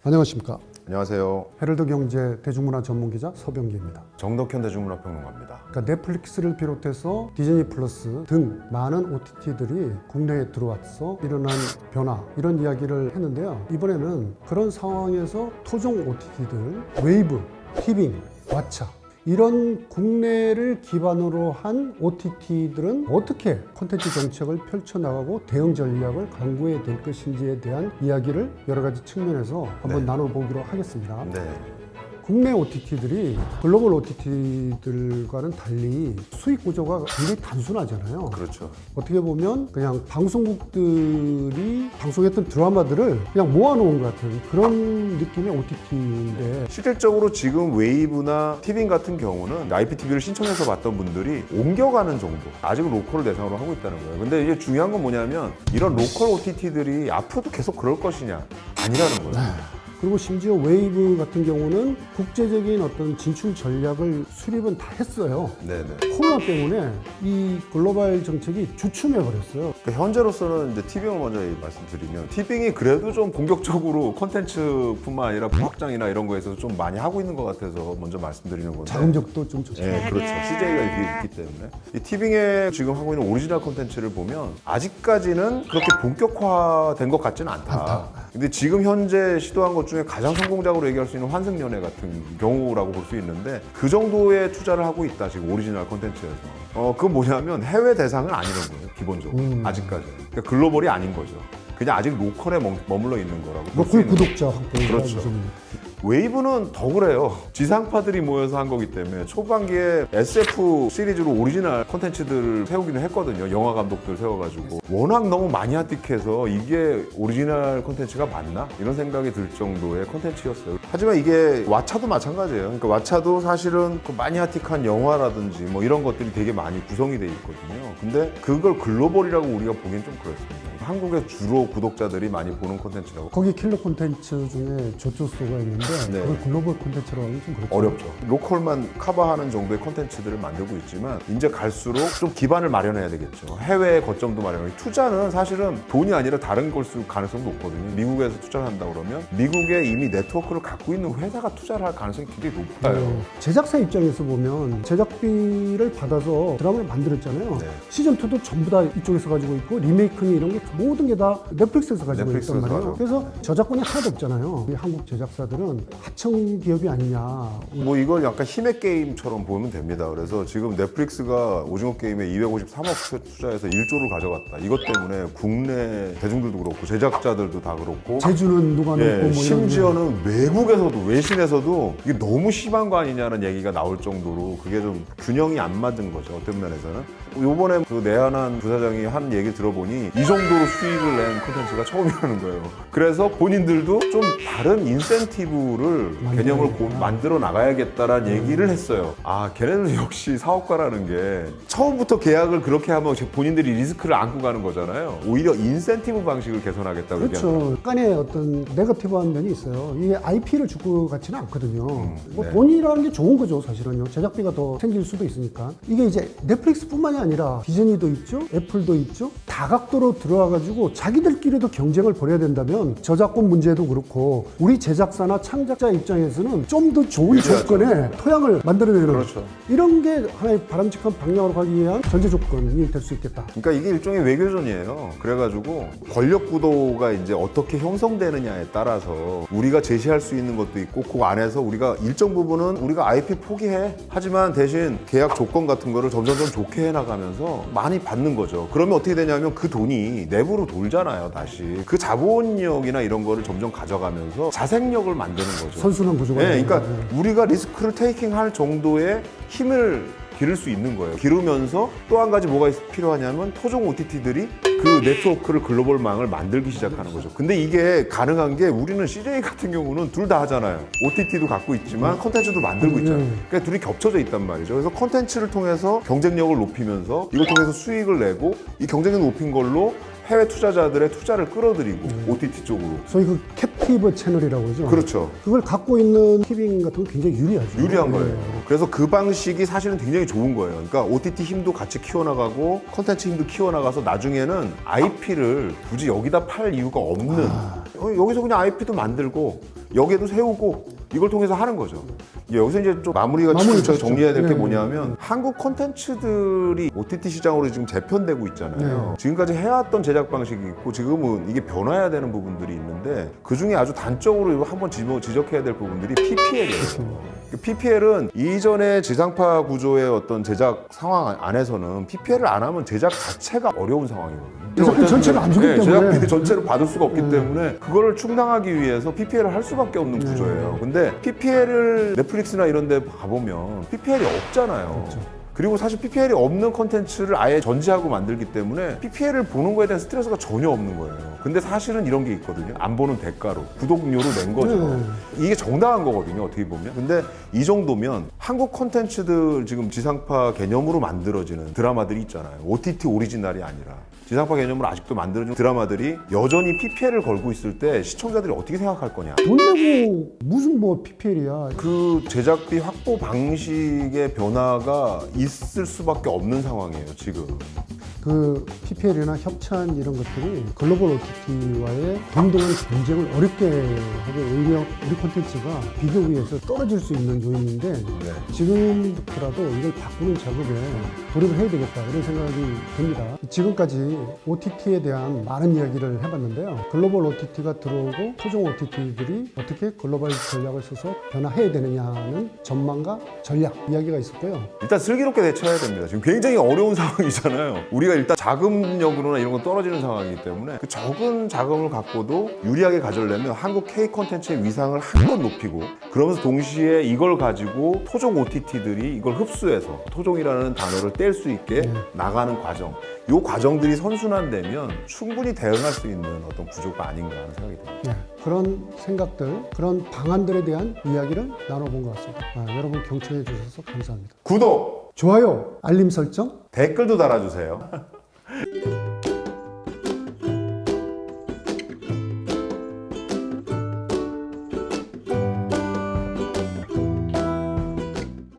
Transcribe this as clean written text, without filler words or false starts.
안녕하십니까. 안녕하세요. 헤럴드 경제 대중문화 전문기자 서병기입니다. 정덕현 대중문화평론가입니다. 그러니까 넷플릭스를 비롯해서 디즈니 플러스 등 많은 OTT들이 국내에 들어와서 일어난 변화, 이런 이야기를 했는데요. 이번에는 그런 상황에서 토종 OTT들, 웨이브, 티빙, 왓챠, 이런 국내를 기반으로 한 OTT들은 어떻게 콘텐츠 정책을 펼쳐나가고 대응 전략을 강구해야 될 것인지에 대한 이야기를 여러 가지 측면에서 한번 나눠보기로 하겠습니다. 네. 국내 OTT들이 글로벌 OTT들과는 달리 수익 구조가 굉장히 단순하잖아요. 그렇죠. 어떻게 보면 그냥 방송국들이 방송했던 드라마들을 그냥 모아놓은 것 같은 그런 느낌의 OTT인데, 실질적으로 지금 웨이브나 티빙 같은 경우는 IPTV를 신청해서 봤던 분들이 옮겨가는 정도, 아직은 로컬을 대상으로 하고 있다는 거예요. 근데 이제 중요한 건 뭐냐면 이런 로컬 OTT들이 앞으로도 계속 그럴 것이냐, 아니라는 거예요. 그리고 심지어 웨이브 같은 경우는 국제적인 어떤 진출 전략을 수립은 다 했어요. 네네. 코로나 때문에 이 글로벌 정책이 주춤해 버렸어요. 그러니까 현재로서는 이제 티빙을 먼저 말씀드리면, 티빙이 그래도 좀 본격적으로 콘텐츠뿐만 아니라 확장이나 이런 거에서 좀 많이 하고 있는 것 같아서 먼저 말씀드리는 건데. 자금력도 좀 좋죠. 네, 그렇죠. CJ가 이게 있기 때문에. 이 티빙에 지금 하고 있는 오리지널 콘텐츠를 보면 아직까지는 그렇게 본격화된 것 같지는 않다. 근데 지금 현재 시도한 것 중에 가장 성공작으로 얘기할 수 있는 환승연애 같은 경우라고 볼 수 있는데, 그 정도의 투자를 하고 있다, 지금 오리지널 콘텐츠에서. 그건 뭐냐면 해외 대상은 아니는 거예요, 기본적으로. 아직까지. 그러니까 글로벌이 아닌 거죠. 그냥 아직 로컬에 머물러 있는 거라고 볼 수 로컬 있는. 구독자 확보. 그렇죠. 웨이브는 더 그래요. 지상파들이 모여서 한 거기 때문에 초반기에 SF 시리즈로 오리지널 콘텐츠들을 세우기는 했거든요. 영화 감독들 세워가지고. 워낙 너무 마니아틱해서 이게 오리지널 콘텐츠가 맞나? 이런 생각이 들 정도의 콘텐츠였어요. 하지만 이게 왓챠도 마찬가지예요. 그러니까 왓챠도 사실은 그 마니아틱한 영화라든지 뭐 이런 것들이 되게 많이 구성이 돼 있거든요. 근데 그걸 글로벌이라고 우리가 보기엔 좀 그렇습니다. 한국에 주로 구독자들이 많이 보는 콘텐츠라고. 거기 킬러 콘텐츠 중에 조조소가 있는데 그걸 글로벌 콘텐츠로 하기 좀 그렇죠. 어렵죠. 로컬만 커버하는 정도의 콘텐츠들을 만들고 있지만 이제 갈수록 좀 기반을 마련해야 되겠죠. 해외 거점도 마련하고. 투자는 사실은 돈이 아니라 다른 걸 쓸 가능성도 높거든요. 미국에서 투자를 한다 그러면 미국에 이미 네트워크를 갖고 있는 회사가 투자를 할 가능성이 굉장히 높아요. 제작사 입장에서 보면 제작비를 받아서 드라마를 만들었잖아요. 네. 시즌2도 전부 다 이쪽에서 가지고 있고 리메이크니 이런 게 모든 게 다 넷플릭스에서 가지고 있단 말이에요. 가지고. 그래서 저작권이 하나도 없잖아요. 이 한국 제작사들은 하청 기업이 아니냐. 뭐 이걸 약간 힘의 게임처럼 보면 됩니다. 그래서 지금 넷플릭스가 오징어 게임에 253억 투자해서 1조를 가져갔다. 이것 때문에 국내 대중들도 그렇고 제작자들도 다 그렇고. 제주는 누가 넣고 뭐 심지어는 외국에서도, 외신에서도 이게 너무 심한 거 아니냐는 얘기가 나올 정도로 그게 좀 균형이 안 맞은 거죠, 어떤 면에서는. 요번에 그 내한한 부사장이 한 얘기 들어보니 이 정도로 수익을 낸 콘텐츠가 처음이라는 거예요. 그래서 본인들도 좀 다른 인센티브를 개념을 만들어 나가야겠다라는 얘기를 했어요. 아, 걔네는 역시 사업가라는 게 처음부터 계약을 그렇게 하면 본인들이 리스크를 안고 가는 거잖아요. 오히려 인센티브 방식을 개선하겠다고 그렇죠. 얘기하는 약간의 어떤 네거티브한 면이 있어요. 이게 IP를 줄 것 같지는 않거든요. 뭐 네. 돈이라는 게 좋은 거죠, 사실은요. 제작비가 더 생길 수도 있으니까. 이게 이제 넷플릭스뿐만이 아니라 디즈니도 있죠, 애플도 있죠. 다각도로 들어와가지고 자기들끼리도 경쟁을 벌여야 된다면 저작권 문제도 그렇고 우리 제작사나 창작자 입장에서는 좀 더 좋은 조건의 토양을 만들어내는, 그렇죠. 이런 게 하나의 바람직한 방향으로 가기 위한 전제 조건이 될 수 있겠다. 그러니까 이게 일종의 외교전이에요. 그래가지고 권력 구도가 이제 어떻게 형성되느냐에 따라서 우리가 제시할 수 있는 것도 있고, 그 안에서 우리가 일정 부분은 우리가 IP 포기해. 하지만 대신 계약 조건 같은 거를 점점 좋게 해나가면서 많이 받는 거죠. 그러면 어떻게 되냐면 그 돈이 내부로 돌잖아요, 다시. 그 자본력이나 이런 거를 점점 가져가면서 자생력을 만드는 거죠. 선순환 구조가. 네, 그러니까 우리가 리스크를 테이킹할 정도의 힘을 기를 수 있는 거예요. 기르면서 또 한 가지 뭐가 필요하냐면 토종 OTT들이 그 네트워크를 글로벌망을 만들기 시작하는 거죠. 근데 이게 가능한 게 우리는 CJ 같은 경우는 둘 다 하잖아요. OTT도 갖고 있지만 컨텐츠도 만들고 있잖아요. 그러니까 둘이 겹쳐져 있단 말이죠. 그래서 컨텐츠를 통해서 경쟁력을 높이면서 이걸 통해서 수익을 내고 이 경쟁력 높인 걸로 해외 투자자들의 투자를 끌어들이고 OTT 쪽으로. 소위 그 캡티브 채널이라고 그러죠. 그렇죠. 그걸 갖고 있는 티빙 같은 건 굉장히 유리하죠. 유리한 네. 거예요. 그래서 그 방식이 사실은 굉장히 좋은 거예요. 그러니까 OTT 힘도 같이 키워나가고 컨텐츠 힘도 키워나가서 나중에는 IP를 굳이 여기다 팔 이유가 없는 여기서 그냥 IP도 만들고 여기에도 세우고 이걸 통해서 하는 거죠. 여기서 이제 좀 마무리가 그렇죠. 정리해야 될 게 네. 뭐냐면 한국 콘텐츠들이 OTT 시장으로 지금 재편되고 있잖아요. 네. 지금까지 해왔던 제작 방식이 있고 지금은 이게 변화해야 되는 부분들이 있는데 그 중에 아주 단적으로 한번 지적해야 될 부분들이 PPL이에요. PPL은 이전의 지상파 구조의 어떤 제작 상황 안에서는 PPL을 안 하면 제작 자체가 어려운 상황이거든요. 제작비 전체를 안 주기 때문에. 제작비 전체를 받을 수가 없기 때문에 그거를 충당하기 위해서 PPL을 할 수밖에 없는 구조예요. 근데 PPL을 넷플릭스나 이런 데 가보면 PPL이 없잖아요. 그리고 사실 PPL이 없는 콘텐츠를 아예 전제하고 만들기 때문에 PPL을 보는 거에 대한 스트레스가 전혀 없는 거예요. 근데 사실은 이런 게 있거든요. 안 보는 대가로 구독료로 낸 거죠. 이게 정당한 거거든요. 어떻게 보면. 근데 이 정도면 한국 콘텐츠들 지금 지상파 개념으로 만들어지는 드라마들이 있잖아요. OTT 오리지널이 아니라 지상파 개념으로 아직도 만들어진 드라마들이 여전히 PPL을 걸고 있을 때 시청자들이 어떻게 생각할 거냐. 돈 내고 무슨 뭐 PPL이야. 그 제작비 확보 방식의 변화가 있을 수밖에 없는 상황이에요, 지금. 그 PPL이나 협찬 이런 것들이 글로벌 OTT와의 동등한 경쟁을 어렵게 하고 오히려 우리 콘텐츠가 비교위에서 떨어질 수 있는 요인인데 지금부터라도 이걸 바꾸는 작업에 돌입을 해야 되겠다 이런 생각이 듭니다. 지금까지 OTT에 대한 많은 이야기를 해봤는데요. 글로벌 OTT가 들어오고 토종 OTT들이 어떻게 글로벌 전략을 써서 변화해야 되느냐는 전망과 전략 이야기가 있었고요. 일단 슬기롭게 대처해야 됩니다. 지금 굉장히 어려운 상황이잖아요. 우리가 일단 자금력으로나 이런 건 떨어지는 상황이기 때문에 그 적은 자금을 갖고도 유리하게 가져려면 한국 K 콘텐츠의 위상을 한껏 높이고 그러면서 동시에 이걸 가지고 토종 OTT들이 이걸 흡수해서 토종이라는 단어를 뗄 수 있게 나가는 과정. 이 과정들이 선순환되면 충분히 대응할 수 있는 어떤 구조가 아닌가 하는 생각이 듭니다. 네, 그런 생각들, 그런 방안들에 대한 이야기를 나눠본 것 같습니다. 여러분 경청해 주셔서 감사합니다. 구독, 좋아요, 알림 설정 댓글도 달아주세요.